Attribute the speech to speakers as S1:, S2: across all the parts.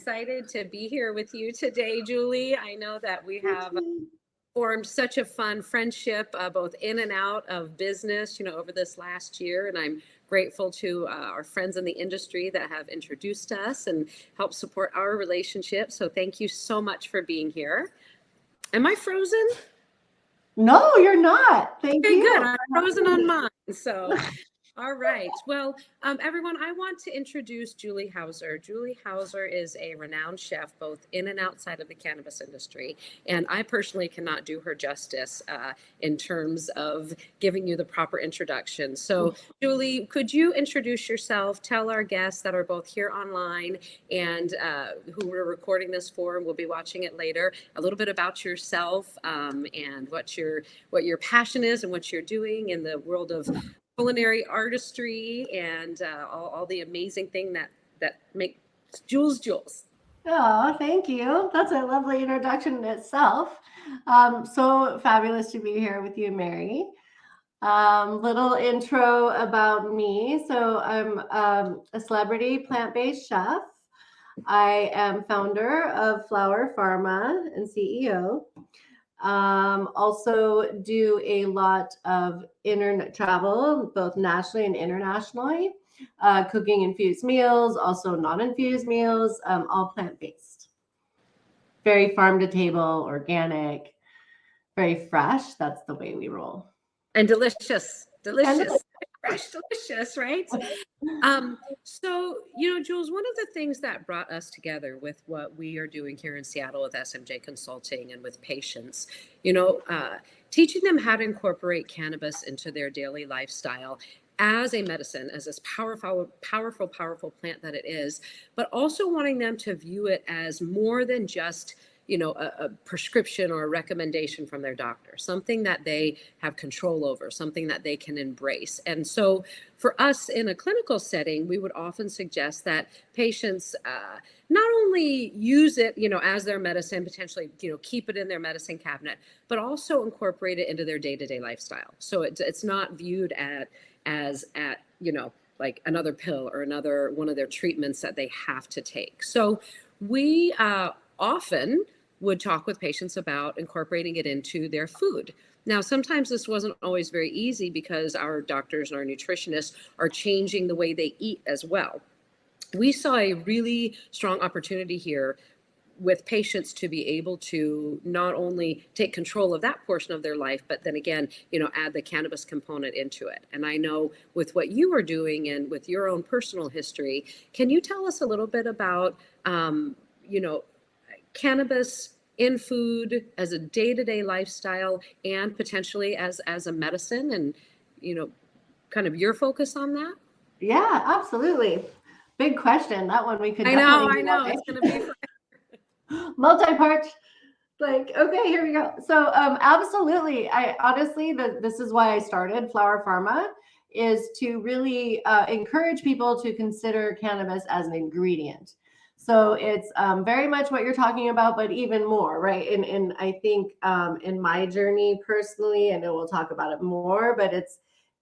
S1: Excited to be here with you today, Julie. I know that we have formed such a fun friendship, both in and out of business, over this last year. And I'm grateful to our friends in the industry that have introduced us and helped support our relationship. So thank you so much for being here. Am I frozen?
S2: No, you're not. Thank you.
S1: Good. I'm frozen on mine. So, all right. Well, everyone, I want to introduce Julie Hauser. Julie Hauser is a renowned chef, both in and outside of the cannabis industry. And I personally cannot do her justice in terms of giving you the proper introduction. So, Julie, could you introduce yourself? Tell our guests that are both here online and who we're recording this for, and we'll be watching it later, a little bit about yourself and what your passion is and what you're doing in the world of culinary artistry and all the amazing thing that make Jules.
S2: Oh, thank you. That's a lovely introduction in itself. So fabulous to be here with you, Mary. Little intro about me. So I'm a celebrity plant-based chef. I am founder of Flower Farma and CEO. Also do a lot of internet travel, both nationally and internationally, cooking infused meals, also non-infused meals, all plant-based. Very farm to table, organic, very fresh. That's the way we roll.
S1: And delicious. Fresh, delicious, right? So, Jules, one of the things that brought us together with what we are doing here in Seattle with SMJ Consulting and with patients, teaching them how to incorporate cannabis into their daily lifestyle as a medicine, as this powerful plant that it is, but also wanting them to view it as more than just a prescription or a recommendation from their doctor, something that they have control over, something that they can embrace. And so for us in a clinical setting, we would often suggest that patients not only use it, as their medicine, potentially, keep it in their medicine cabinet, but also incorporate it into their day-to-day lifestyle. So it's not viewed as like another pill or another one of their treatments that they have to take. So we often would talk with patients about incorporating it into their food. Now, sometimes this wasn't always very easy because our doctors and our nutritionists are changing the way they eat as well. We saw a really strong opportunity here with patients to be able to not only take control of that portion of their life, but then again, add the cannabis component into it. And I know with what you are doing and with your own personal history, can you tell us a little bit about, cannabis in food as a day-to-day lifestyle and potentially as a medicine and, kind of your focus on that?
S2: Yeah, absolutely. Big question. That one we could
S1: I know. It's going to
S2: be multi-part. Okay, here we go. So absolutely. I honestly, this is why I started Flower Farma, is to really encourage people to consider cannabis as an ingredient. So it's very much what you're talking about, but even more, right? And I think in my journey personally, I know we'll talk about it more, but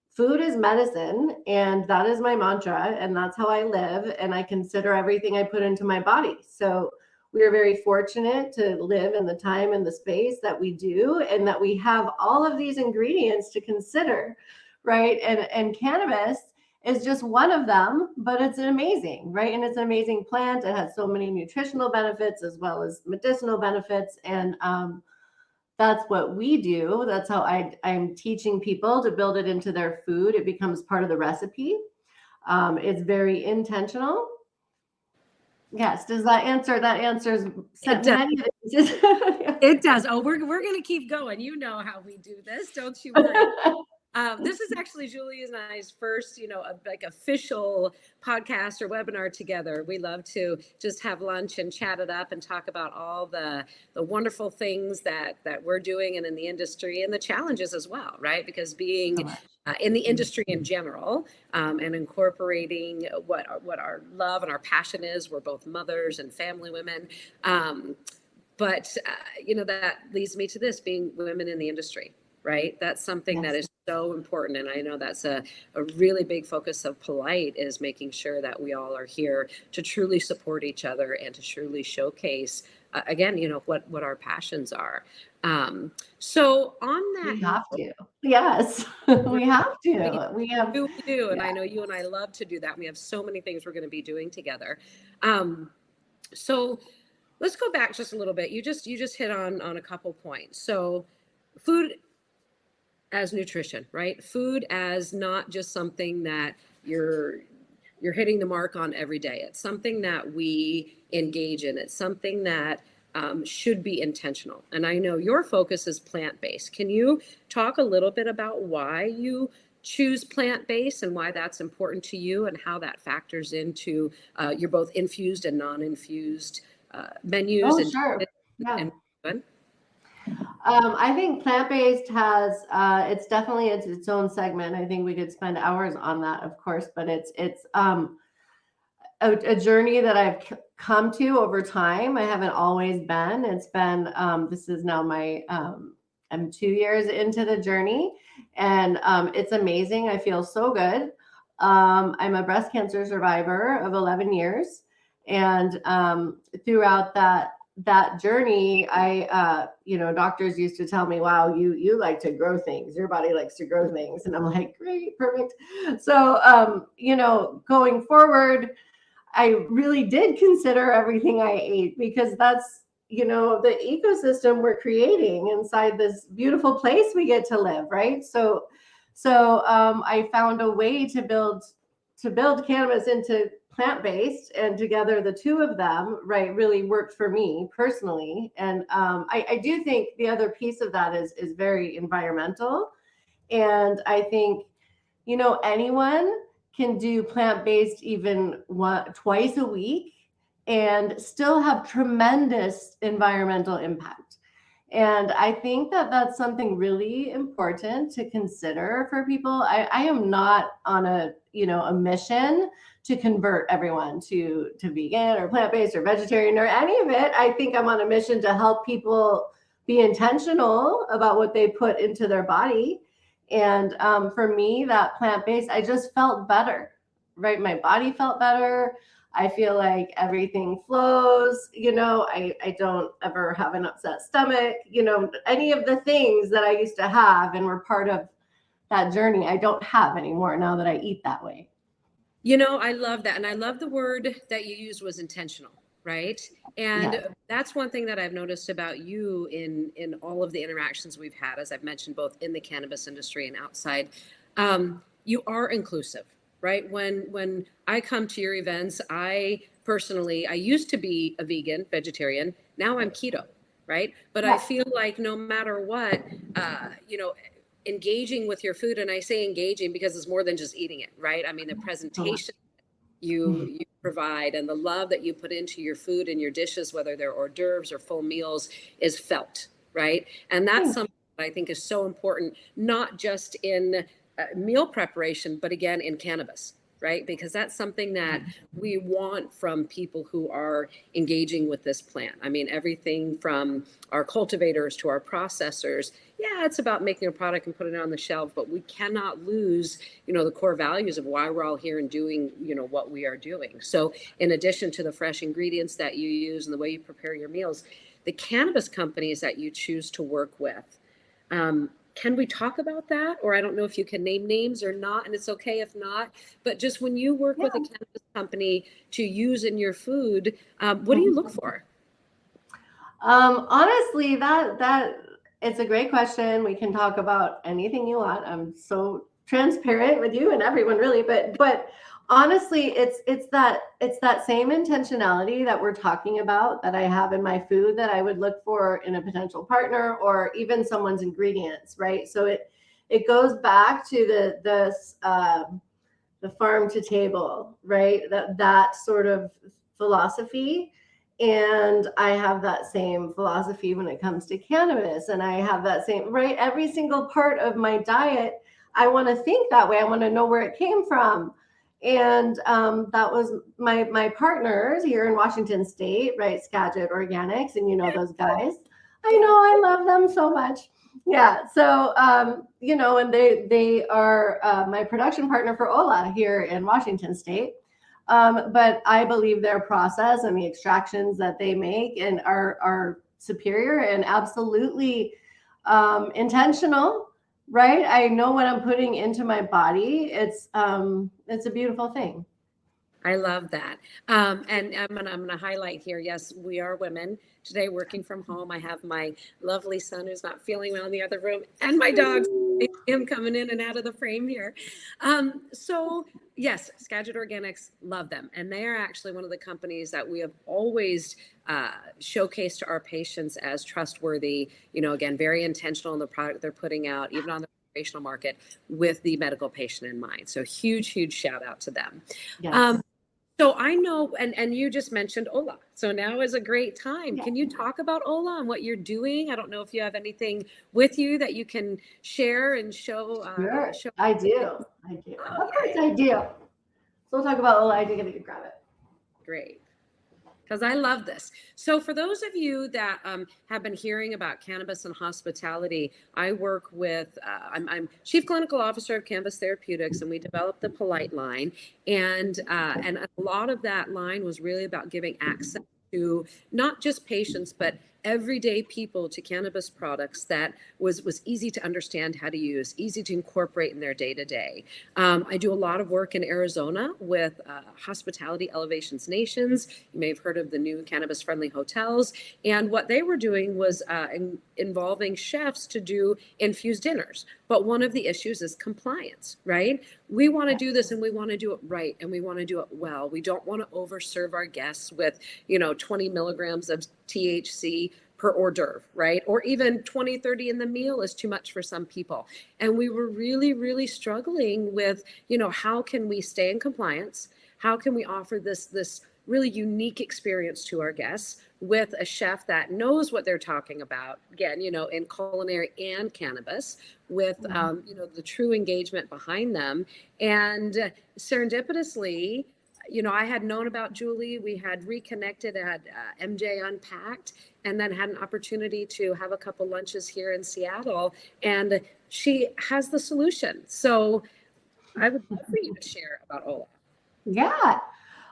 S2: food is medicine, and that is my mantra, and that's how I live, and I consider everything I put into my body. So we are very fortunate to live in the time and the space that we do, and that we have all of these ingredients to consider, right? And cannabis is just one of them, but it's amazing, right? And it's an amazing plant. It has so many nutritional benefits as well as medicinal benefits. And that's what we do. That's how I'm teaching people to build it into their food. It becomes part of the recipe. It's very intentional. Yes. Does that answer? That answers.
S1: It does. It does. Oh, we're going to keep going. You know how we do this. Don't you worry. This is actually Julie and I's first, official podcast or webinar together. We love to just have lunch and chat it up and talk about all the wonderful things that we're doing and in the industry and the challenges as well, right? Because being in the industry in general and incorporating what our love and our passion is, we're both mothers and family women. But that leads me to this, being women in the industry. Right? That's something that is so important. And I know that's a really big focus of Polite, is making sure that we all are here to truly support each other and to truly showcase, again, what our passions are. So on that,
S2: we have to. Yes, we have to.
S1: we do. And I know you and I love to do that. We have so many things we're going to be doing together. So let's go back just a little bit. You just hit on a couple points. So food as nutrition, right? Food as not just something that you're hitting the mark on every day. It's something that we engage in. It's something that should be intentional. And I know your focus is plant-based. Can you talk a little bit about why you choose plant-based and why that's important to you, and how that factors into your both infused and non-infused menus?
S2: Oh, sure. Yeah. I think plant-based has it's definitely its own segment. I think we could spend hours on that, of course, but it's a journey that I've come to over time. I haven't always been. It's been this is now my I'm 2 years into the journey, and it's amazing. I feel so good. I'm a breast cancer survivor of 11 years, and throughout that journey, doctors used to tell me, wow, you like to grow things. Your body likes to grow things. And I'm like, great, perfect. So, going forward, I really did consider everything I ate, because that's, the ecosystem we're creating inside this beautiful place we get to live. Right. So I found a way to build cannabis into plant-based, and together the two of them, right, really worked for me personally. And I do think the other piece of that is very environmental. And I think, anyone can do plant-based even twice a week and still have tremendous environmental impact. And I think that that's something really important to consider for people. I am not on a mission to convert everyone to vegan or plant-based or vegetarian or any of it. I think I'm on a mission to help people be intentional about what they put into their body. And for me, that plant-based, I just felt better, right? My body felt better. I feel like everything flows, I don't ever have an upset stomach, any of the things that I used to have and were part of that journey, I don't have anymore now that I eat that way.
S1: I love that. And I love the word that you used was intentional, right? And that's one thing that I've noticed about you in all of the interactions we've had, as I've mentioned, both in the cannabis industry and outside. You are inclusive. Right. When I come to your events, I used to be a vegan, vegetarian. Now I'm keto. Right. But I feel like no matter what, engaging with your food, and I say engaging because it's more than just eating it. Right. I mean, the presentation you provide and the love that you put into your food and your dishes, whether they're hors d'oeuvres or full meals, is felt. Right. And that's something that I think is so important, not just in meal preparation, but again, in cannabis, right? Because that's something that we want from people who are engaging with this plant. I mean, everything from our cultivators to our processors. Yeah, it's about making a product and putting it on the shelf, but we cannot lose, the core values of why we're all here and doing, what we are doing. So in addition to the fresh ingredients that you use and the way you prepare your meals, the cannabis companies that you choose to work with, can we talk about that? Or I don't know if you can name names or not, and it's okay if not, but just when you work with a cannabis company to use in your food, what do you look for?
S2: Honestly, that it's a great question. We can talk about anything you want. I'm so transparent with you and everyone really, but honestly, it's that same intentionality that we're talking about that I have in my food that I would look for in a potential partner or even someone's ingredients, right? So it goes back to the farm to table, right? That sort of philosophy. And I have that same philosophy when it comes to cannabis, and I have that same, right? Every single part of my diet, I want to think that way. I want to know where it came from. And that was my partners here in Washington State, right? Skagit Organics, and those guys. I know, I love them so much. Yeah. So, and they are my production partner for Ola here in Washington State. But I believe their process and the extractions that they make and are superior and absolutely intentional. Right. I know what I'm putting into my body. It's a beautiful thing.
S1: I love that. And I'm gonna highlight here. Yes, we are women today working from home. I have my lovely son who's not feeling well in the other room, and my dogs. Him coming in and out of the frame here. So yes, Skagit Organics, love them, and they are actually one of the companies that we have always showcased to our patients as trustworthy. Again, very intentional in the product they're putting out, even on the recreational market, with the medical patient in mind. So huge shout out to them.
S2: Yes.
S1: So I know, and you just mentioned Ola. So now is a great time.
S2: Yeah.
S1: Can you talk about Ola and what you're doing? I don't know if you have anything with you that you can share and show.
S2: Sure.
S1: Show.
S2: I do. Of course I do. So we'll talk about Ola. I do get to grab it.
S1: Great. Because I love this. So for those of you that have been hearing about cannabis and hospitality, I work with, I'm Chief Clinical Officer of Cannabis Therapeutics, and we developed the Polite line. And a lot of that line was really about giving access to not just patients, but everyday people to cannabis products that was easy to understand how to use, easy to incorporate in their day-to-day. I do a lot of work in Arizona with Hospitality Elevations Nations. You may have heard of the new cannabis-friendly hotels. And what they were doing was involving chefs to do infused dinners. But one of the issues is compliance, right? We want to do this and we want to do it right and we want to do it well. We don't want to overserve our guests with, 20 milligrams of THC per hors d'oeuvre, right? Or even 20, 30 in the meal is too much for some people. And we were really struggling with, how can we stay in compliance? How can we offer this really unique experience to our guests with a chef that knows what they're talking about, again, in culinary and cannabis, with, the true engagement behind them. And serendipitously, I had known about Julie. We had reconnected at MJ Unpacked, and then had an opportunity to have a couple lunches here in Seattle. And she has the solution. So I would love for you to share about Ola.
S2: Yeah.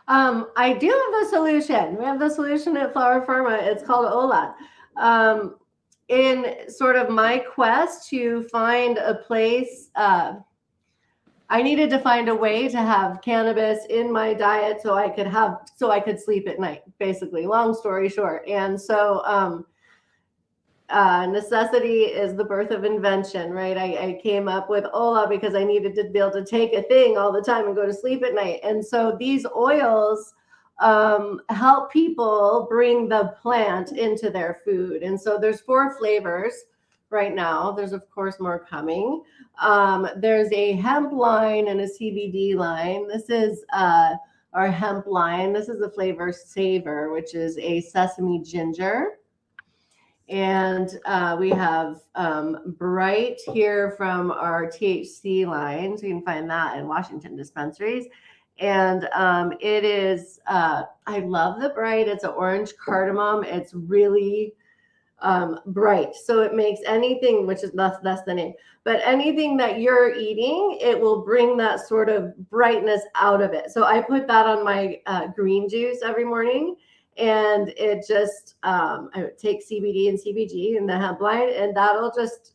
S2: I do have the solution. We have the solution at Flower Farma. It's called Ola. In sort of my quest to find a place, I needed to find a way to have cannabis in my diet so I could sleep at night, basically, long story short. And so necessity is the birth of invention, right? I came up with Ola because I needed to be able to take a thing all the time and go to sleep at night. And so these oils help people bring the plant into their food. And so there's 4 flavors right now. There's of course more coming. There's a hemp line and a CBD line. This is our hemp line. This is the flavor Savor, which is a sesame ginger. And we have Bright here from our THC line. So you can find that in Washington dispensaries. And it is, I love the Bright. It's an orange cardamom. It's really bright. So it makes anything, which is that's the name, but anything that you're eating, it will bring that sort of brightness out of it. So I put that on my green juice every morning, and it just, I take CBD and CBG in the hemp line, and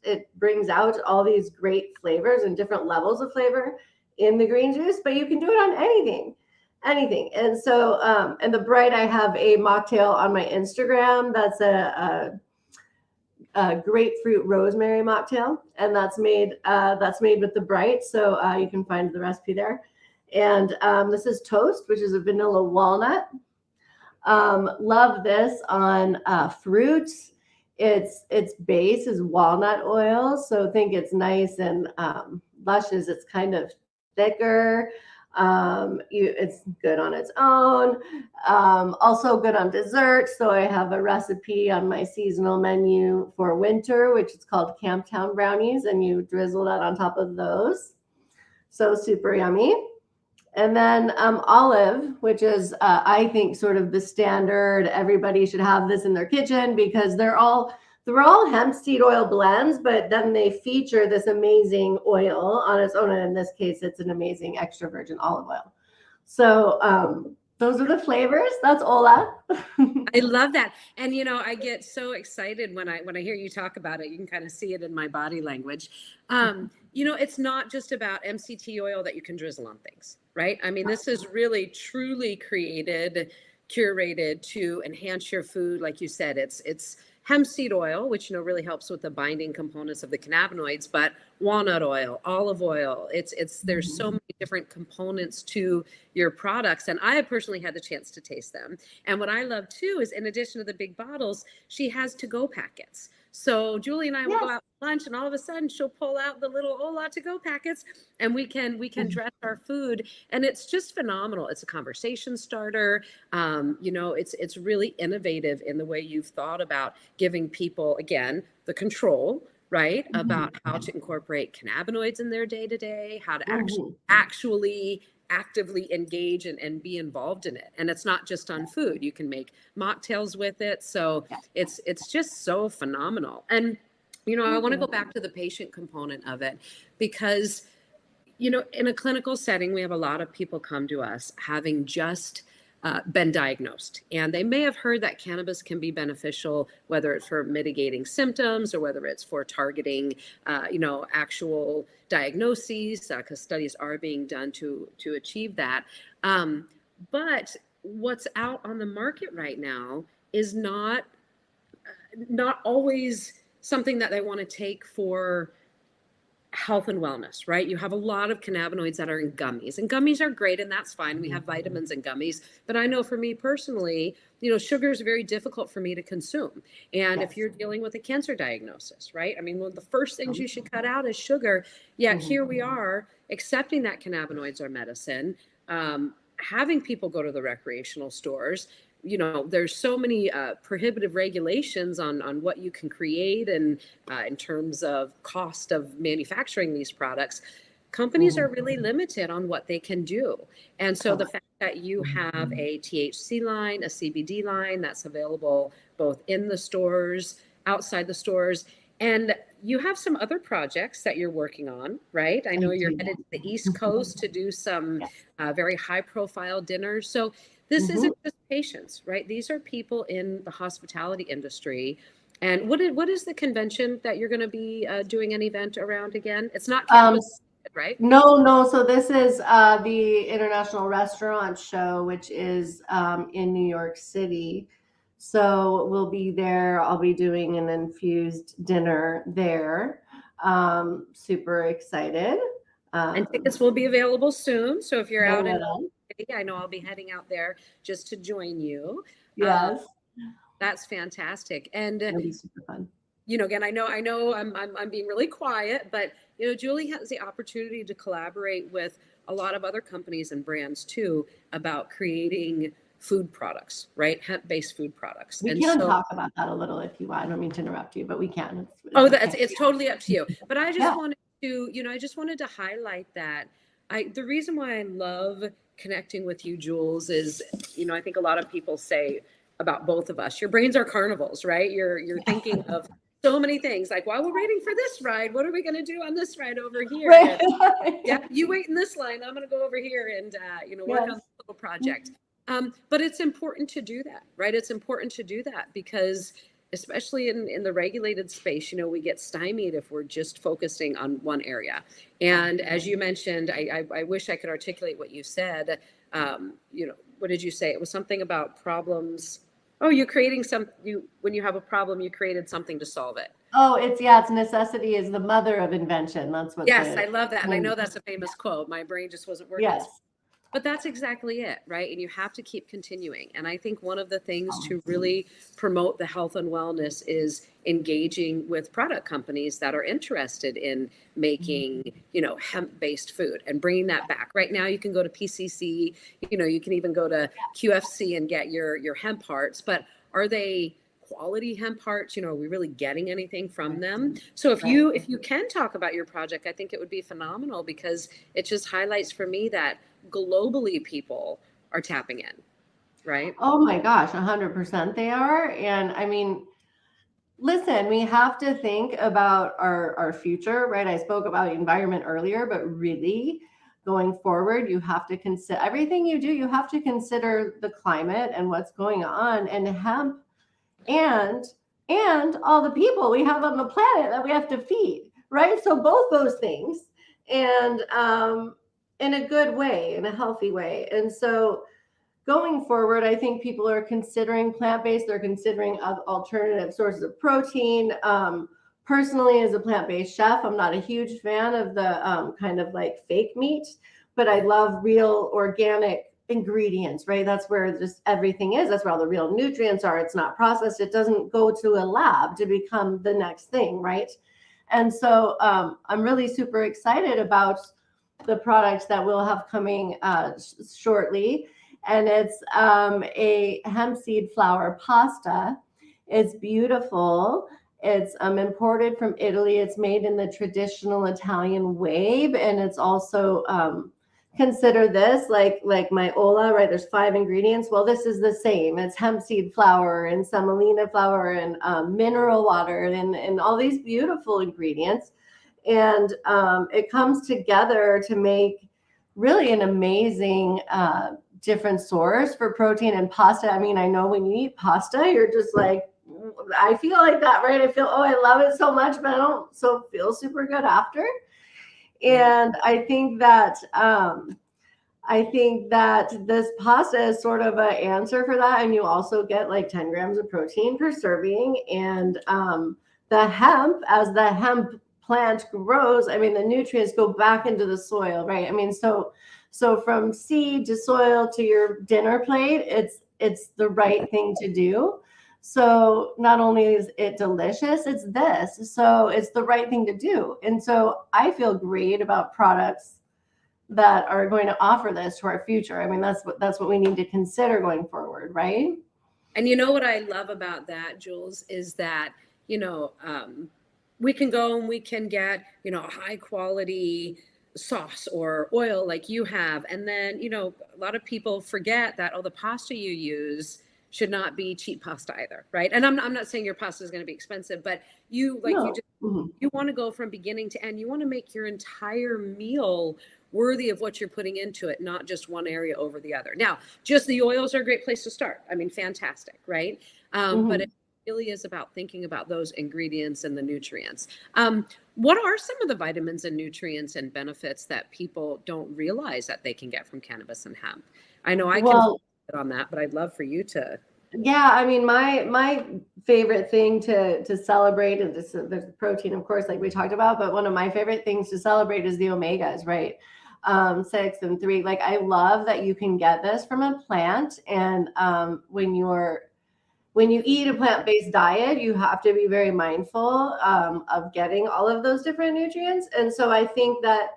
S2: it brings out all these great flavors and different levels of flavor in the green juice, but you can do it on anything. And so, and the Bright, I have a mocktail on my Instagram. That's a grapefruit rosemary mocktail, and that's made with the Bright. So you can find the recipe there. And this is Toast, which is a vanilla walnut. Love this on fruits. Its base is walnut oil, so think it's nice and luscious. It's kind of thicker. It's good on its own. Also good on dessert. So I have a recipe on my seasonal menu for winter, which is called Camptown brownies, and you drizzle that on top of those. So super yummy. And then olive, which is I think sort of the standard. Everybody should have this in their kitchen because they're all They're all hemp seed oil blends, but then they feature this amazing oil on its own. And in this case, it's an amazing extra virgin olive oil. So those are the flavors. That's Ola.
S1: I love that. And I get so excited when I hear you talk about it. You can kind of see it in my body language. It's not just about MCT oil that you can drizzle on things, right? I mean, this is really truly curated to enhance your food. Like you said, it's hemp seed oil, which really helps with the binding components of the cannabinoids, but walnut oil, olive oil, there's so many different components to your products. And I have personally had the chance to taste them. And what I love too is, in addition to the big bottles, she has to-go packets. So Julie and I will go out for lunch, and all of a sudden she'll pull out the little Ola to-go packets, and we can dress our food, and it's just phenomenal. It's a conversation starter. It's really innovative in the way you've thought about giving people, again, the control, right, about how to incorporate cannabinoids in their day-to-day, how to actually actively engage and be involved in it. And it's not just on food. You can make mocktails with it. So it's just so phenomenal. And, I want to go back to the patient component of it, because, in a clinical setting, we have a lot of people come to us having just been diagnosed, and they may have heard that cannabis can be beneficial, whether it's for mitigating symptoms or whether it's for targeting, actual diagnoses, because studies are being done to achieve that. But what's out on the market right now is not always something that they want to take for health and wellness, right? You have a lot of cannabinoids that are in gummies, and gummies are great, and that's fine. We have vitamins in gummies, but I know for me personally, sugar is very difficult for me to consume. And if you're dealing with a cancer diagnosis, right? I mean, one of the first things you should cut out is sugar. Yet here we are accepting that cannabinoids are medicine, having people go to the recreational stores. There's so many prohibitive regulations on what you can create, and in terms of cost of manufacturing these products, companies are really limited on what they can do. And so the fact that you have a THC line, a CBD line that's available both in the stores, outside the stores, and you have some other projects that you're working on, right? I know you're headed to the East Coast to do some very high profile dinners. So this isn't just patients, right? These are people in the hospitality industry. And what is the convention that you're going to be doing an event around again? It's not cannabis, right?
S2: No. So this is the International Restaurant Show, which is in New York City. So we'll be there. I'll be doing an infused dinner there. Super excited.
S1: And tickets will be available soon. So if you're out in I know I'll be heading out there just to join you.
S2: Yes.
S1: That's fantastic. And
S2: it'll be super fun.
S1: Again, I know I'm being really quiet, but Julie has the opportunity to collaborate with a lot of other companies and brands too about creating food products, right? Hemp-based food products.
S2: We can talk about that a little if you want. I don't mean to interrupt you, but we can.
S1: It's totally up to you. But I just wanted to highlight that the reason why I love connecting with you, Jules, is, I think a lot of people say about both of us, your brains are carnivals, right? You're thinking of so many things, like, while we're waiting for this ride, what are we going to do on this ride over here?
S2: Right.
S1: You wait in this line, I'm going to go over here and work on this little project. But it's important to do that, right? It's important to do that because, especially in the regulated space, we get stymied if we're just focusing on one area. And as you mentioned, I wish I could articulate what you said. What did you say? It was something about problems. Oh, when you have a problem, you created something to solve it.
S2: Oh, it's necessity is the mother of invention. That's what.
S1: Yes, I love that. And I know that's a famous quote. My brain just wasn't working.
S2: Yes.
S1: But that's exactly it, right? And you have to keep continuing. And I think one of the things to really promote the health and wellness is engaging with product companies that are interested in making, hemp-based food and bringing that back. Right now, you can go to PCC, you can even go to QFC and get your hemp hearts. But are they quality hemp hearts? Are we really getting anything from them? So if you can talk about your project, I think it would be phenomenal, because it just highlights for me that globally people are tapping in, right?
S2: Oh my gosh, 100% they are. And I mean, listen, we have to think about our future, right? I spoke about environment earlier, but really going forward, you have to consider everything you do, you have to consider the climate and what's going on, and hemp and all the people we have on the planet that we have to feed, right? So both those things, and in a good way, in a healthy way. And so going forward, I think people are considering plant-based, they're considering alternative sources of protein. Personally, as a plant-based chef, I'm not a huge fan of the kind of like fake meat, but I love real organic ingredients, right? That's where just everything is. That's where all the real nutrients are. It's not processed. It doesn't go to a lab to become the next thing, right? And so I'm really super excited about the products that we'll have coming shortly. And it's a hemp seed flour pasta. It's beautiful. It's imported from Italy. It's made in the traditional Italian way, and it's also consider this like my ola, right? There's 5 ingredients. Well, this is the same. It's hemp seed flour and semolina flour and mineral water and all these beautiful ingredients. And it comes together to make really an amazing different source for protein and pasta. I mean, I know when you eat pasta, you're just like, I feel like that, right? I feel, oh, I love it so much, but I don't feel super good after. And I think that this pasta is sort of an answer for that. And you also get like 10 grams of protein per serving. And the hemp, as the hemp plant grows, I mean, the nutrients go back into the soil, right? I mean, so from seed to soil to your dinner plate, it's the right thing to do. So not only is it delicious, it's this. So it's the right thing to do. And so I feel great about products that are going to offer this to our future. I mean, that's what we need to consider going forward, right?
S1: And you know what I love about that, Jules, is that, we can go and we can get, high quality sauce or oil like you have. And then, a lot of people forget that, the pasta you use should not be cheap pasta either, right? And I'm not saying your pasta is going to be expensive, but you want to go from beginning to end. You want to make your entire meal worthy of what you're putting into it, not just one area over the other. Now, just the oils are a great place to start. I mean, fantastic, right? But it really is about thinking about those ingredients and the nutrients. What are some of the vitamins and nutrients and benefits that people don't realize that they can get from cannabis and hemp? I know I can on that, but I'd love for you to.
S2: Yeah, I mean, my favorite thing to celebrate, and there's protein, of course, like we talked about, but one of my favorite things to celebrate is the omegas, right? 6 and 3. Like, I love that you can get this from a plant, and when you eat a plant-based diet, you have to be very mindful of getting all of those different nutrients. And so I think that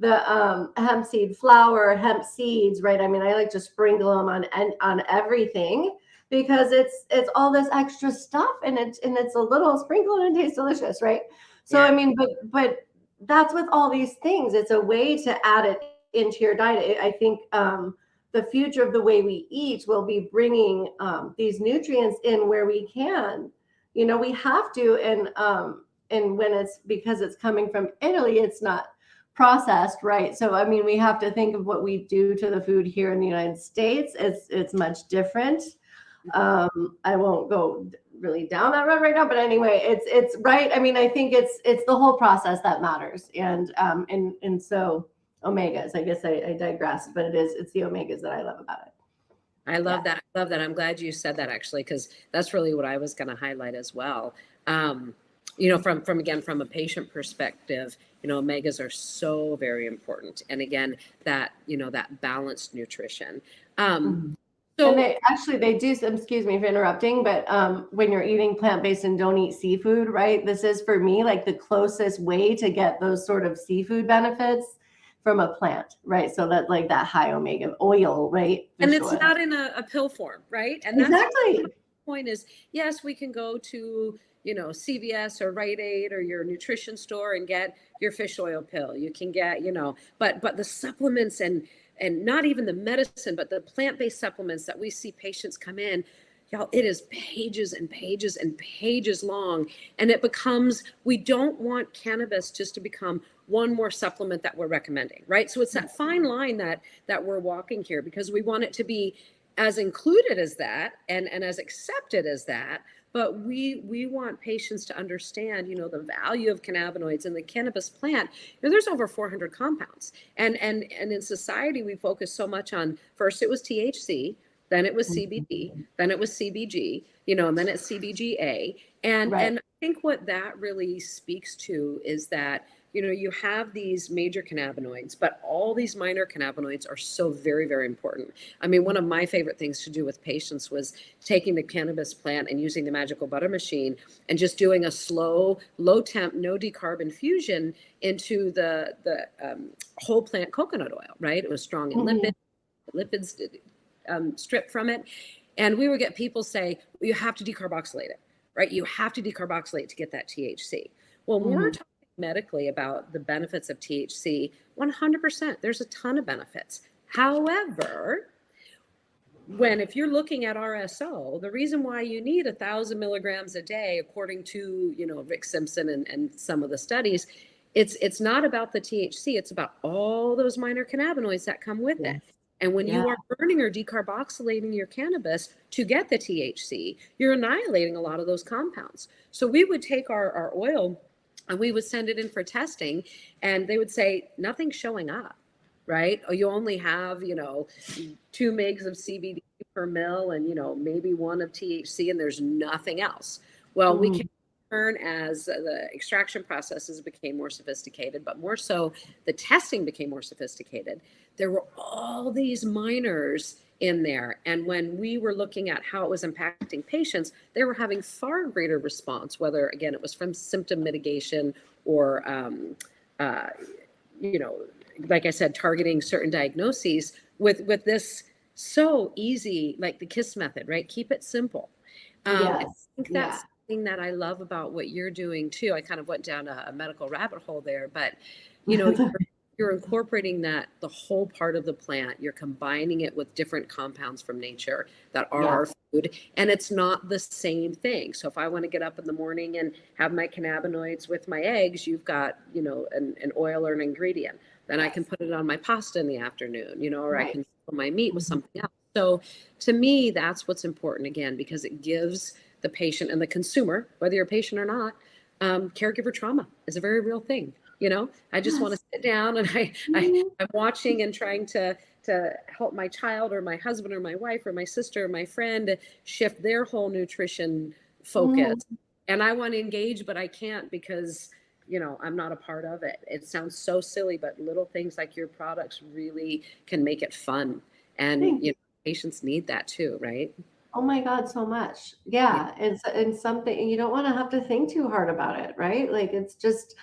S2: the hemp seed flour, hemp seeds, right? I mean, I like to sprinkle them on everything because it's all this extra stuff, and it's a little sprinkle and it tastes delicious, right? So I mean, but that's with all these things. It's a way to add it into your diet. I think the future of the way we eat will be bringing these nutrients in where we can. We have to, and when it's because it's coming from Italy, it's not processed, right? So I mean, we have to think of what we do to the food here in the United States. It's much different. I won't go really down that road right now, but anyway, it's right. I mean, I think it's the whole process that matters, and so omegas. I guess I digressed, but it's the omegas that I love about it.
S1: I love that. I love that. I'm glad you said that, actually, because that's really what I was going to highlight as well. From a patient perspective, omegas are so very important. And again, that balanced nutrition.
S2: So, and they do, excuse me for interrupting, but when you're eating plant-based and don't eat seafood, right? This is, for me, like the closest way to get those sort of seafood benefits from a plant, right? So that like that high omega oil, right?
S1: And it's not in a pill form, right? And that's
S2: exactly.
S1: The point is, yes, we can go to, CVS or Rite Aid or your nutrition store and get your fish oil pill. You can get, but the supplements and not even the medicine, but the plant-based supplements that we see patients come in, Y'all, it is pages and pages and pages long. And it becomes, we don't want cannabis just to become one more supplement that we're recommending, right? So it's that fine line that we're walking here, because we want it to be as included as that and as accepted as that. But we want patients to understand, the value of cannabinoids in the cannabis plant. There's over 400 compounds. And in society, we focus so much on, first it was THC, then it was CBD, then it was CBG, and then it's CBGA. And I think what that really speaks to is that, you have these major cannabinoids, but all these minor cannabinoids are so very, very important. I mean, one of my favorite things to do with patients was taking the cannabis plant and using the magical butter machine and just doing a slow, low temp, no decarb infusion into the whole plant coconut oil, right? It was strong in lipids stripped from it. And we would get people say, well, you have to decarboxylate it, right? You have to decarboxylate to get that THC. Well, when we're talking medically about the benefits of THC, 100%, there's a ton of benefits. However, if you're looking at RSO, the reason why you need 1,000 milligrams a day, according to, Rick Simpson and some of the studies, it's not about the THC, it's about all those minor cannabinoids that come with it. And when you are burning or decarboxylating your cannabis to get the THC, you're annihilating a lot of those compounds. So we would take our oil and we would send it in for testing, and they would say, nothing's showing up, right? Or you only have, 2 mgs of CBD per mil and, maybe 1 of THC, and there's nothing else. Well, we can learn as the extraction processes became more sophisticated, but more so the testing became more sophisticated. There were all these minors in there. And when we were looking at how it was impacting patients, they were having far greater response, whether, again, it was from symptom mitigation or, like I said, targeting certain diagnoses with this so easy, like the KISS method, right? Keep it simple. I think that's something that I love about what you're doing too. I kind of went down a medical rabbit hole there, but, you're incorporating the whole part of the plant. You're combining it with different compounds from nature that are our food, and it's not the same thing. So if I want to get up in the morning and have my cannabinoids with my eggs, you've got, an oil or an ingredient. Then I can put it on my pasta in the afternoon, or I can fill my meat with something else. So to me, that's what's important, again, because it gives the patient and the consumer, whether you're a patient or not, caregiver trauma is a very real thing. I just want to sit down and I'm watching and trying to help my child or my husband or my wife or my sister or my friend shift their whole nutrition focus. And I want to engage, but I can't because, I'm not a part of it. It sounds so silly, but little things like your products really can make it fun. And, patients need that too, right?
S2: Oh my God, so much. Yeah. It's something you don't want to have to think too hard about it, right? Like let's just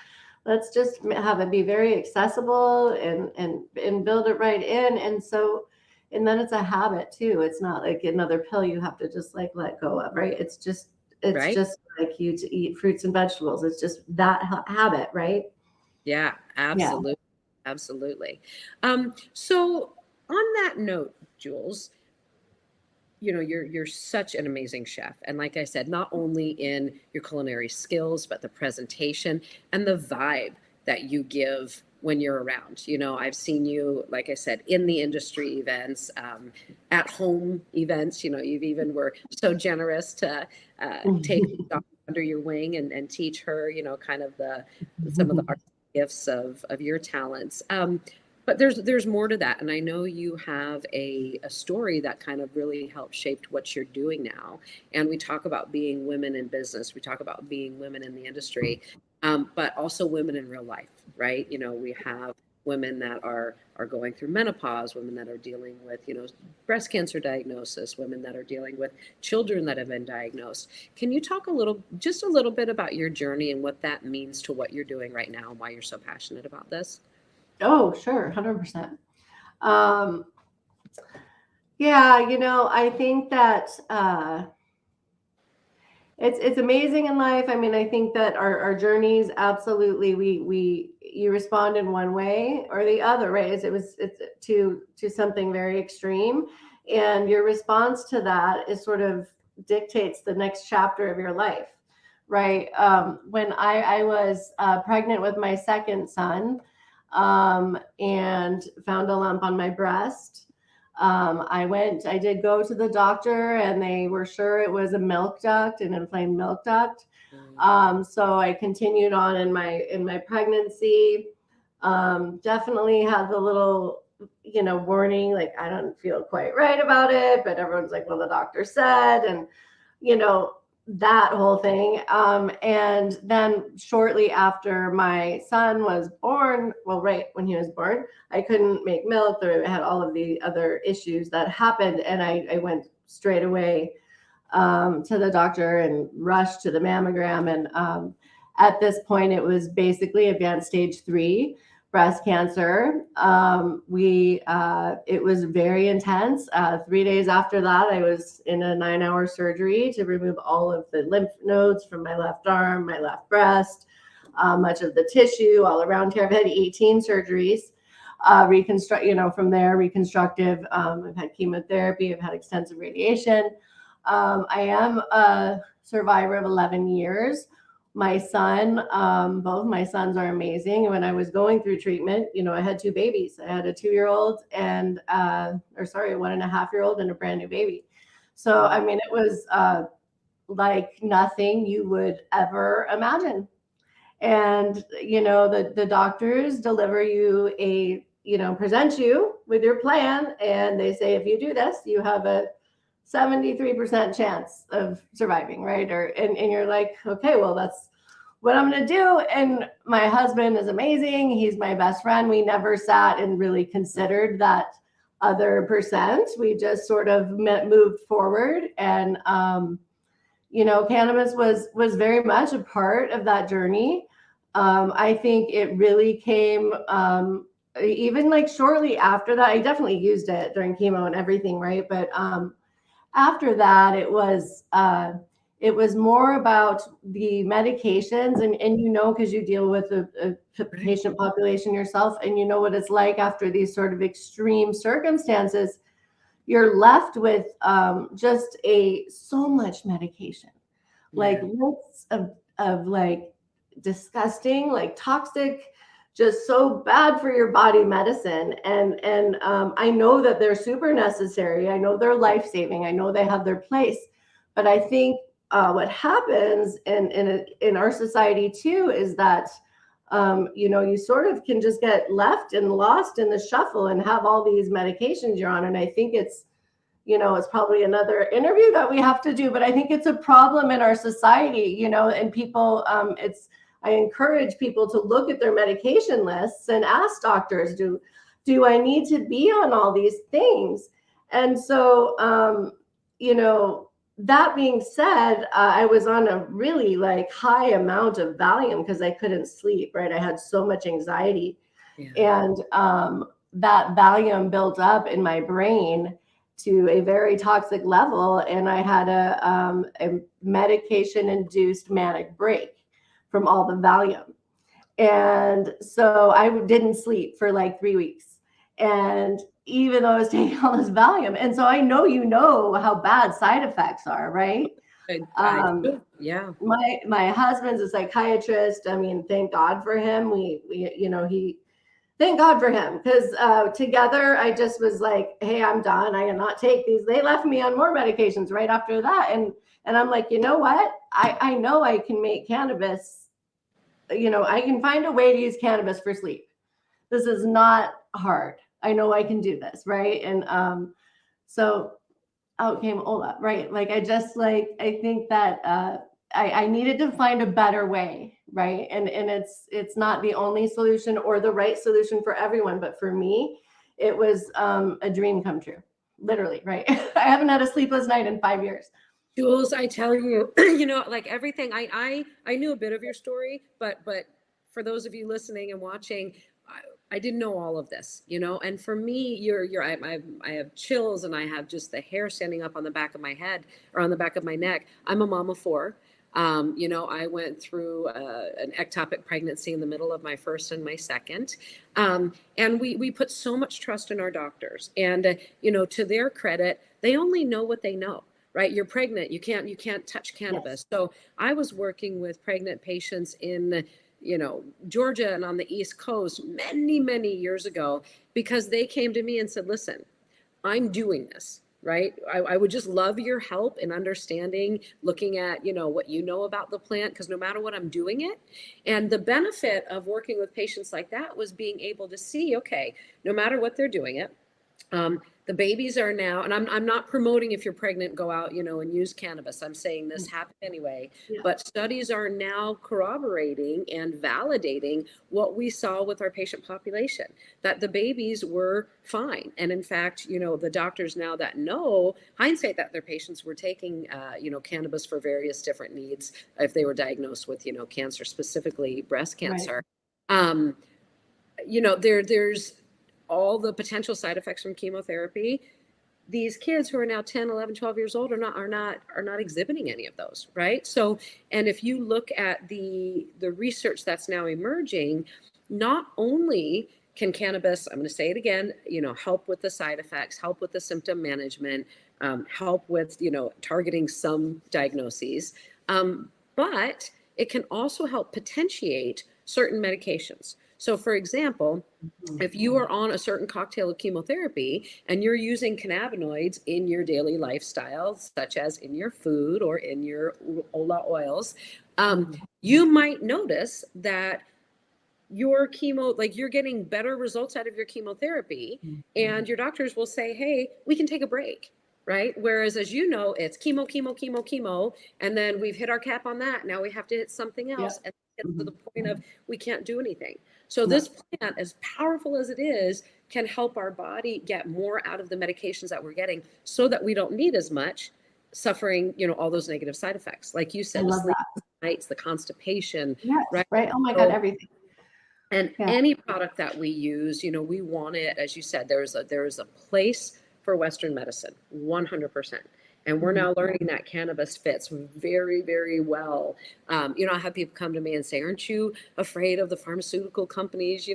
S2: have it be very accessible and build it right in. And then it's a habit too. It's not like another pill you have to just like let go of, right? It's just like you to eat fruits and vegetables. It's just that habit, right?
S1: Yeah, absolutely. Yeah. Absolutely. So on that note, Jules, you're such an amazing chef. And like I said, not only in your culinary skills, but the presentation and the vibe that you give when you're around. I've seen you, like I said, in the industry events, at home events. You've even were so generous to take under your wing and teach her, kind of some of the art gifts of your talents. But there's more to that. And I know you have a story that kind of really helped shape what you're doing now. And we talk about being women in business. We talk about being women in the industry, but also women in real life, right? We have women that are going through menopause, women that are dealing with, breast cancer diagnosis, women that are dealing with children that have been diagnosed. Can you talk just a little bit about your journey and what that means to what you're doing right now and why you're so passionate about this?
S2: Oh, sure. 100%. Yeah, I think that it's amazing in life. I mean, I think that our journeys, absolutely, you respond in one way or the other, right? It's to something very extreme, and your response to that is sort of dictates the next chapter of your life, right? When I was pregnant with my second son, and found a lump on my breast, I did go to the doctor, and they were sure it was a milk duct, an inflamed milk duct. So I continued on in my pregnancy. Definitely had the little, warning, like, I don't feel quite right about it, but everyone's like, well, the doctor said, and, that whole thing. And then shortly after my son was born, well, right when he was born, I couldn't make milk, or I had all of the other issues that happened. And I went straight away to the doctor and rushed to the mammogram. And at this point, it was basically advanced stage 3 breast cancer. It was very intense. 3 days after that, I was in a 9-hour surgery to remove all of the lymph nodes from my left arm, my left breast, much of the tissue all around here. I've had 18 surgeries. From there, reconstructive. I've had chemotherapy. I've had extensive radiation. I am a survivor of 11 years. My son, both my sons are amazing. When I was going through treatment, I had 2 babies. I had a 2-year-old and, a 1.5-year-old and a brand new baby. So, I mean, it was like nothing you would ever imagine. And, the doctors deliver you present you with your plan. And they say, if you do this, you have a 73% chance of surviving, right? And you're like, okay, well, that's what I'm going to do. And my husband is amazing. He's my best friend. We never sat and really considered that other percent. We just sort of moved forward. And, cannabis was very much a part of that journey. I think it really came, even like shortly after that. I definitely used it during chemo and everything, right? But after that, it was more about the medications, and because you deal with a patient population yourself, and what it's like after these sort of extreme circumstances. You're left with just so much medication, like lists of like disgusting, like toxic, just so bad for your body medicine. And I know that they're super necessary. I know they're life-saving. I know they have their place. But I think what happens in our society too is that, you sort of can just get left and lost in the shuffle and have all these medications you're on. And I think it's probably another interview that we have to do, but I think it's a problem in our society, and people, I encourage people to look at their medication lists and ask doctors, do I need to be on all these things? And so, that being said, I was on a really like high amount of Valium because I couldn't sleep, right? I had so much anxiety. And that Valium built up in my brain to a very toxic level. And I had a medication-induced manic break from all the Valium. And so I didn't sleep for like 3 weeks. And even though I was taking all this Valium. And so I know how bad side effects are, right?
S1: Yeah.
S2: My husband's a psychiatrist. I mean, thank God for him. Thank God for him, because together I just was like, hey, I'm done. I cannot take these. They left me on more medications right after that. And I'm like, you know what? I know I can make cannabis, I can find a way to use cannabis for sleep. This is not hard. I know I can do this, right? And so out came Ola, right? Like I think that I needed to find a better way, right? And it's not the only solution or the right solution for everyone, but for me, it was a dream come true, literally, right? I haven't had a sleepless night in 5 years.
S1: Jules, I tell you, like everything, I knew a bit of your story, but for those of you listening and watching, I didn't know all of this, and for me, I have chills and I have just the hair standing up on the back of my head or on the back of my neck. I'm a mom of 4. I went through an ectopic pregnancy in the middle of my first and my second. And we put so much trust in our doctors, and, to their credit, they only know what they know. right? You're pregnant, you can't touch cannabis.
S2: Yes.
S1: So I was working with pregnant patients in, Georgia and on the East Coast many years ago, because they came to me and said, listen, I'm doing this, right? I would just love your help in understanding, looking at, what you know about the plant, because no matter what, I'm doing it. And the benefit of working with patients like that was being able to see, okay, no matter what they're doing it, the babies are now, and I'm not promoting if you're pregnant, go out, and use cannabis. I'm saying this happened anyway,
S2: Yeah.
S1: but studies are now corroborating and validating what we saw with our patient population, that the babies were fine. And in fact, the doctors now that know hindsight that their patients were taking, cannabis for various different needs, if they were diagnosed with, cancer, specifically breast cancer. Right. There's all the potential side effects from chemotherapy. These kids who are now 10, 11, 12 years old are not exhibiting any of those, right? So, and if you look at the research that's now emerging, not only can cannabis, I'm going to say it again, help with the side effects, help with the symptom management, help with, targeting some diagnoses, but it can also help potentiate certain medications. So for example, if you are on a certain cocktail of chemotherapy and you're using cannabinoids in your daily lifestyle, such as in your food or in your Ola oils, you might notice that your chemo, like you're getting better results out of your chemotherapy, and your doctors will say, hey, we can take a break. Right. Whereas, as you know, it's chemo. And then we've hit our cap on that. Now we have to hit something else. And get to the point of we can't do anything. So this plant, as powerful as it is, can help our body get more out of the medications that we're getting so that we don't need as much, suffering, all those negative side effects. Like you said, the sleep nights, the constipation.
S2: Yes, right. Oh my
S1: So,
S2: God, everything.
S1: And any product that we use, we want it, as you said, there is a place for Western medicine, 100%. And we're now learning that cannabis fits very, very well. I have people come to me and say, aren't you afraid of the pharmaceutical companies,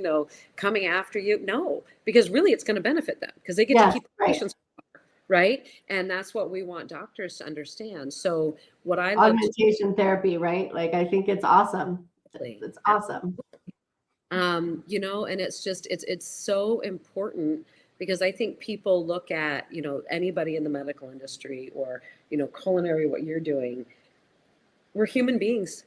S1: coming after you? No, because really it's going to benefit them because they get to keep the patients, right? And that's what we want doctors to understand. So what I love
S2: augmentation therapy, right? Like, I think it's awesome. It's awesome.
S1: And it's just, it's so important, because I think people look at, anybody in the medical industry or, culinary, what you're doing. We're human beings,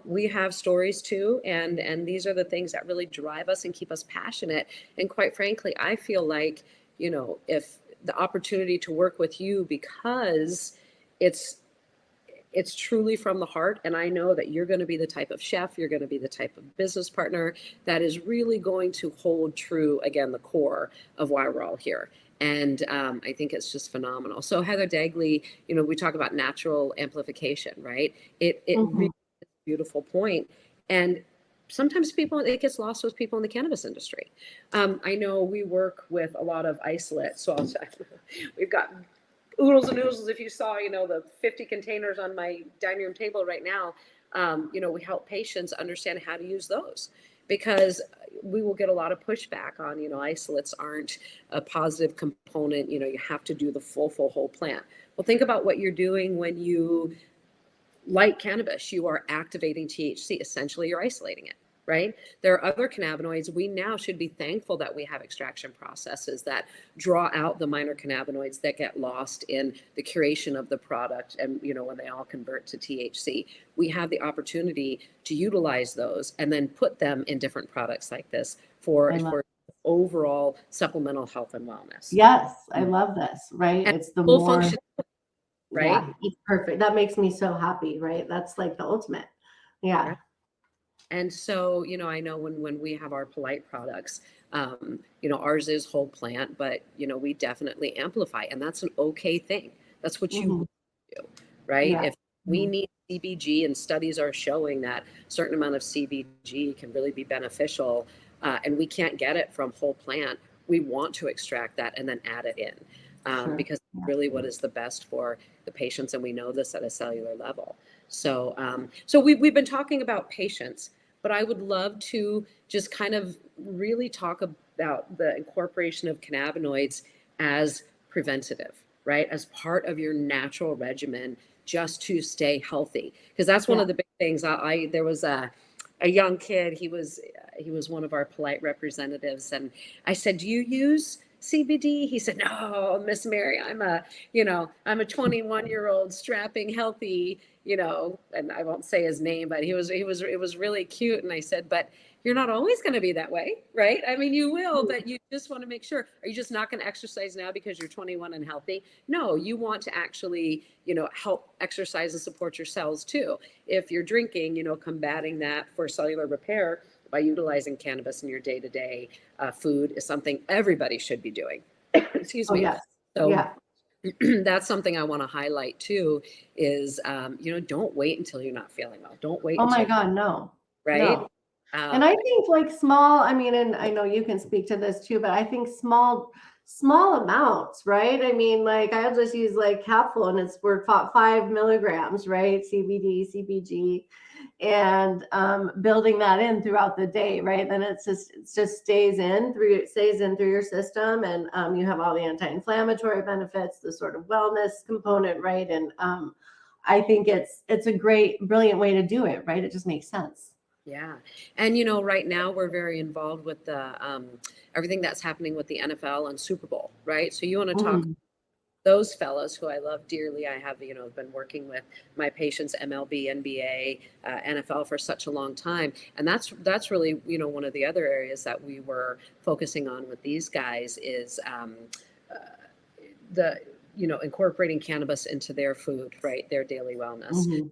S1: we have stories too. And these are the things that really drive us and keep us passionate. And quite frankly, I feel like, if the opportunity to work with you, because it's truly from the heart. And I know that you're going to be the type of chef, you're going to be the type of business partner that is really going to hold true, again, the core of why we're all here. And I think it's just phenomenal. So Heather Dagley, we talk about natural amplification, right? It really is a beautiful point. And sometimes it gets lost with people in the cannabis industry. I know we work with a lot of isolate. So we've got oodles and oodles. If you saw, the 50 containers on my dining room table right now, we help patients understand how to use those, because we will get a lot of pushback on, isolates aren't a positive component. You have to do the full whole plant. Well, think about what you're doing when you light cannabis. You are activating THC. Essentially, you're isolating it. Right? There are other cannabinoids. We now should be thankful that we have extraction processes that draw out the minor cannabinoids that get lost in the curation of the product. And, when they all convert to THC, we have the opportunity to utilize those and then put them in different products like this for overall supplemental health and wellness.
S2: Yes, I love this, right? And it's the
S1: full
S2: more
S1: function, right?
S2: Yeah, it's perfect. That makes me so happy, right? That's like the ultimate. Yeah.
S1: Right. And so, I know when we have our polite products, ours is whole plant, but, we definitely amplify, and that's an okay thing. That's what you do, right? Yeah. If we need CBG, and studies are showing that a certain amount of CBG can really be beneficial, and we can't get it from whole plant, we want to extract that and then add it in, because really what is the best for the patients, and we know this at a cellular level. So, we've been talking about patients, but I would love to just kind of really talk about the incorporation of cannabinoids as preventative, right? As part of your natural regimen just to stay healthy. Because that's one of the big things. There was a young kid, he was one of our polite representatives, and I said, "Do you use CBD?" He said, "No, Miss Mary, I'm a 21-year-old strapping healthy, and I won't say his name, but it was really cute." And I said, "But you're not always going to be that way, right? I mean, you will, but you just want to make sure. Are you just not going to exercise now because you're 21 and healthy? No, you want to actually, help exercise and support your cells too. If you're drinking, combating that for cellular repair by utilizing cannabis in your day-to-day food is something everybody should be doing." Excuse me.
S2: Yes.
S1: So that's something I want to highlight too is, don't wait until you're not feeling well. Don't wait.
S2: Oh my God, no.
S1: Right.
S2: No. And I think like small, I mean, and I know you can speak to this too, but I think small amounts, right? I mean, like I'll just use like capful and we're 5 milligrams, right? CBD, CBG, and building that in throughout the day, right? Then it just stays in through your system, and you have all the anti-inflammatory benefits, the sort of wellness component, right? And I think it's a brilliant way to do it, right? It just makes sense.
S1: Yeah. And, right now we're very involved with the everything that's happening with the NFL and Super Bowl, right? So you want to talk those fellows who I love dearly. I have, been working with my patients, MLB, NBA, NFL for such a long time. And that's really, one of the other areas that we were focusing on with these guys is incorporating cannabis into their food, right? Their daily wellness.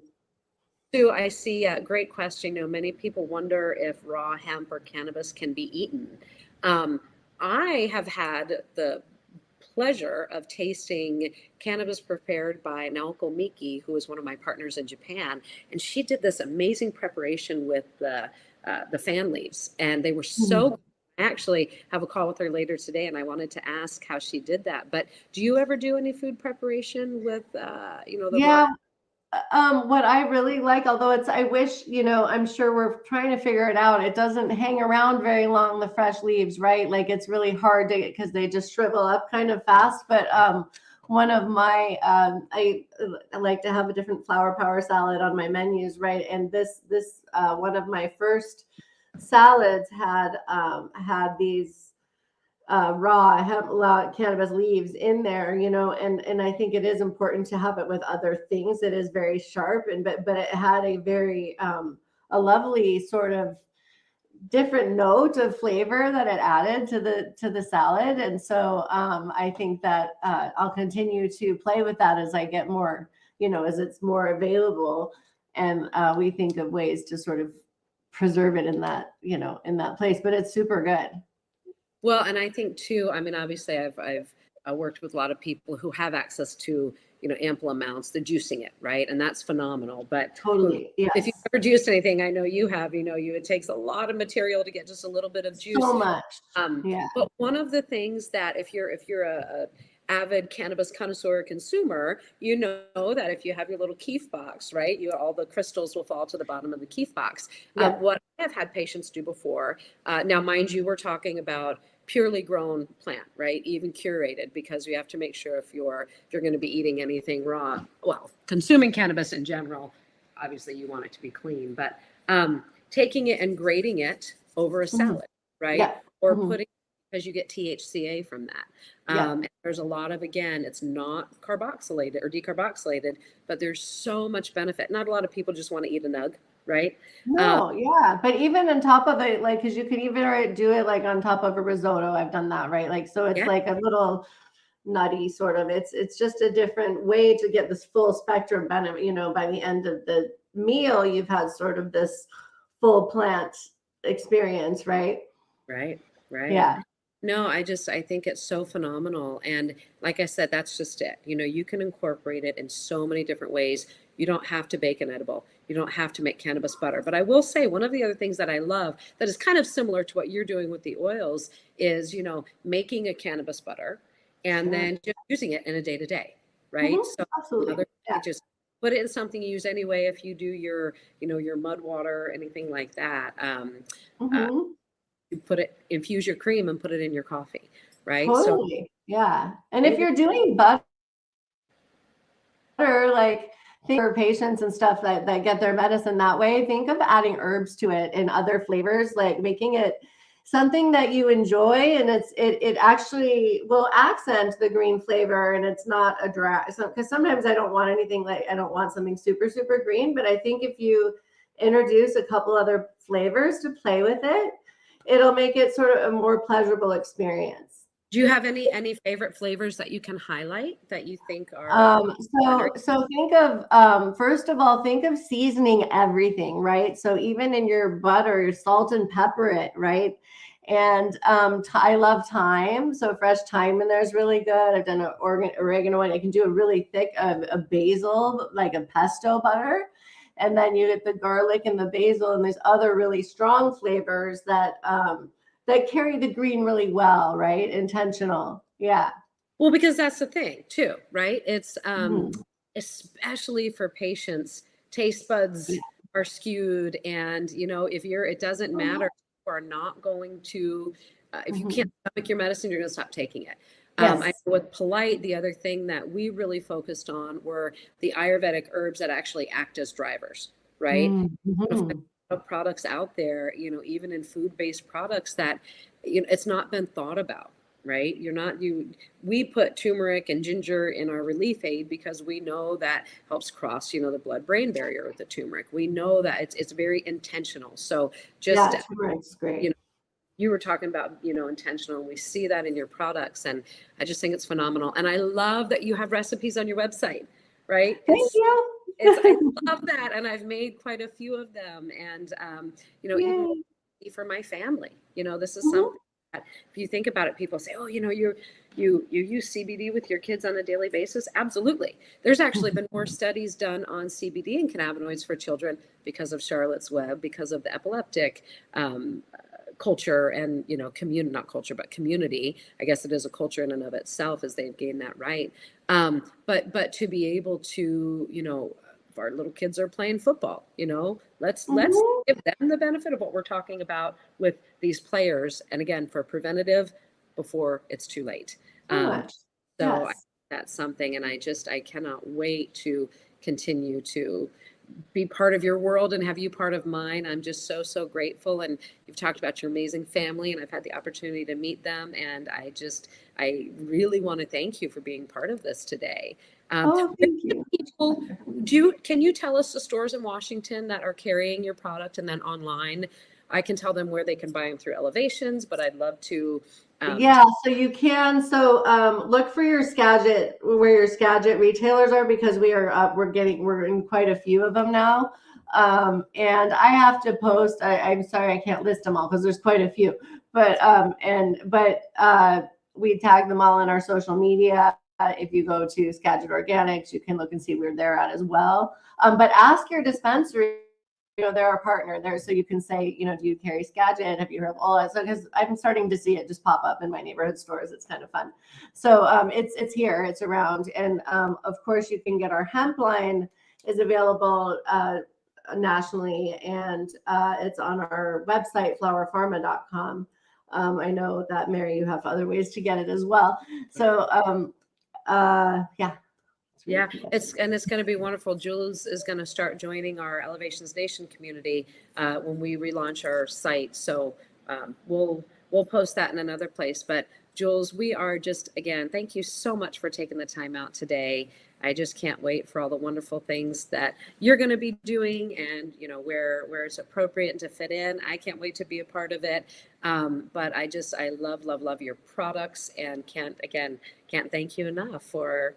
S1: Sue, I see a great question. Many people wonder if raw hemp or cannabis can be eaten. I have had the pleasure of tasting cannabis prepared by Naoko Miki, who is one of my partners in Japan, and she did this amazing preparation with the fan leaves, and they were so good. I actually have a call with her later today, and I wanted to ask how she did that. But do you ever do any food preparation with, the raw?
S2: What I really like, although I wish, I'm sure we're trying to figure it out. It doesn't hang around very long, the fresh leaves, right? Like it's really hard to get because they just shrivel up kind of fast. But one of my, I like to have a different flower power salad on my menus, right? And this one of my first salads had these raw hemp cannabis leaves in there, and I think it is important to have it with other things. It is very sharp, but it had a very a lovely sort of different note of flavor that it added to the salad. And so I think that I'll continue to play with that as I get more, as it's more available, and we think of ways to sort of preserve it in that, in that place. But it's super good.
S1: Well, and I think too, I mean, obviously I've worked with a lot of people who have access to, ample amounts, the juicing it, right? And that's phenomenal. But
S2: Totally. Yes.
S1: if you've ever juiced anything, I know you have, it takes a lot of material to get just a little bit of juice.
S2: So much.
S1: But one of the things that if you're a avid cannabis connoisseur consumer, that if you have your little keef box, right, all the crystals will fall to the bottom of the keef box. What I have had patients do before, now mind you, we're talking about purely grown plant, right, even curated, because you have to make sure if you're going to be eating anything raw, well, consuming cannabis in general, obviously you want it to be clean, but taking it and grating it over a salad, right, or putting, because you get THCA from that. And there's a lot of, again, it's not carboxylated or decarboxylated, but there's so much benefit. Not a lot of people just want to eat a nug, right?
S2: No, but even on top of it, like, because you could even do it like on top of a risotto. I've done that, right? Like, so it's like a little nutty sort of. It's just a different way to get this full spectrum benefit. By the end of the meal, you've had sort of this full plant experience, right?
S1: Right.
S2: Yeah.
S1: No, I think it's so phenomenal. And like I said, that's just it. You can incorporate it in so many different ways. You don't have to bake an edible. You don't have to make cannabis butter. But I will say one of the other things that I love that is kind of similar to what you're doing with the oils is, making a cannabis butter and then just using it in a day-to-day, right? So
S2: absolutely.
S1: Just put it in something you use anyway. If you do your, your mud water, anything like that, you infuse your cream and put it in your coffee, right?
S2: Totally. And if you're doing butter, like think for patients and stuff that get their medicine that way, think of adding herbs to it and other flavors, like making it something that you enjoy, and it actually will accent the green flavor, and it's not a dry. Because sometimes I don't want anything, like I don't want something super green, but I think if you introduce a couple other flavors to play with it, it'll make it sort of a more pleasurable experience.
S1: Do you have any favorite flavors that you can highlight that you think are
S2: so think of first of all, think of seasoning everything, right? So even in your butter, salt and pepper it, right? And I love thyme, so fresh thyme in there is really good. I've done an oregano, and I can do a really thick a basil, like a pesto butter, and then you get the garlic and the basil, and there's other really strong flavors that carry the green really well, right? Intentional. Yeah.
S1: Well, because that's the thing too, right? It's especially for patients, taste buds are skewed, and if it doesn't matter, you are not going to if you can't stomach your medicine, you're going to stop taking it.
S2: Yes.
S1: I know with Polite, the other thing that we really focused on were the Ayurvedic herbs that actually act as drivers, right? Products out there, even in food-based products that it's not been thought about, right? We put turmeric and ginger in our relief aid because we know that helps cross the blood-brain barrier with the turmeric. We know that it's very intentional. So just
S2: turmeric's great.
S1: You were talking about intentional, and we see that in your products, and I just think it's phenomenal. And I love that you have recipes on your website, right?
S2: Thank you.
S1: I love that, and I've made quite a few of them, and even for my family, this is something that, if you think about it, people say, oh, you use CBD with your kids on a daily basis. Absolutely. There's actually been more studies done on CBD and cannabinoids for children because of Charlotte's Web, because of the epileptic culture and not culture but community. I guess it is a culture in and of itself, as they've gained that right. But to be able to if our little kids are playing football, let's give them the benefit of what we're talking about with these players, and again, for preventative before it's too late. That's something, and I cannot wait to continue to be part of your world and have you part of mine. I'm just so grateful, and you've talked about your amazing family, and I've had the opportunity to meet them, and I really want to thank you for being part of this today.
S2: Thank you.
S1: Can you tell us the stores in Washington that are carrying your product, and then online I can tell them where they can buy them through Elevations, but I'd love to
S2: so you can. So look for your Skagit, where your Skagit retailers are, because we're in quite a few of them now. And I have to post. I'm sorry, I can't list them all because there's quite a few. But we tag them all in our social media. If you go to Skagit Organics, you can look and see where they're at as well. But ask your dispensary. They're our partner there, so you can say, do you carry Skagit? Have you heard of all that? So, because I'm starting to see it just pop up in my neighborhood stores, it's kind of fun. So it's here, it's around, and of course you can get our hemp line is available nationally, and it's on our website, flowerfarma.com. I know that, Mary, you have other ways to get it as well. So
S1: it's going to be wonderful. Jules is going to start joining our Elevations Nation community when we relaunch our site. So we'll post that in another place. But Jules, we are just, again, thank you so much for taking the time out today. I just can't wait for all the wonderful things that you're going to be doing, and where it's appropriate and to fit in. I can't wait to be a part of it. But I love your products, and can't thank you enough for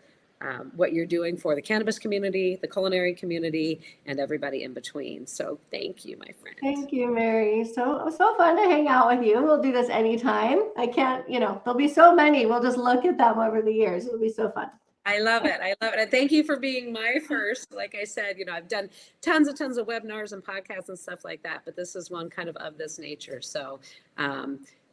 S1: what you're doing for the cannabis community, the culinary community, and everybody in between. So thank you, my friend.
S2: Thank you, Mary. So fun to hang out with you. We'll do this anytime. I can't, there'll be so many. We'll just look at them over the years. It'll be so fun.
S1: I love it. And thank you for being my first. Like I said, I've done tons of webinars and podcasts and stuff like that, but this is one kind of this nature. So,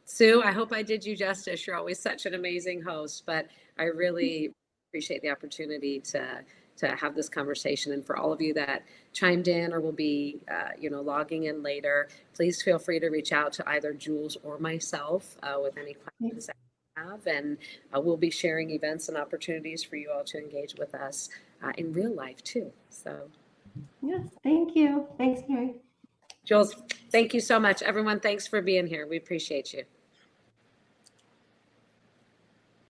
S1: Sue, I hope I did you justice. You're always such an amazing host, but I really appreciate the opportunity to have this conversation. And for all of you that chimed in or will be, logging in later, please feel free to reach out to either Jules or myself with any questions that have, and we'll be sharing events and opportunities for you all to engage with us in real life too. So,
S2: yes, thank you. Thanks, Mary.
S1: Jules, thank you so much. Everyone, thanks for being here. We appreciate you.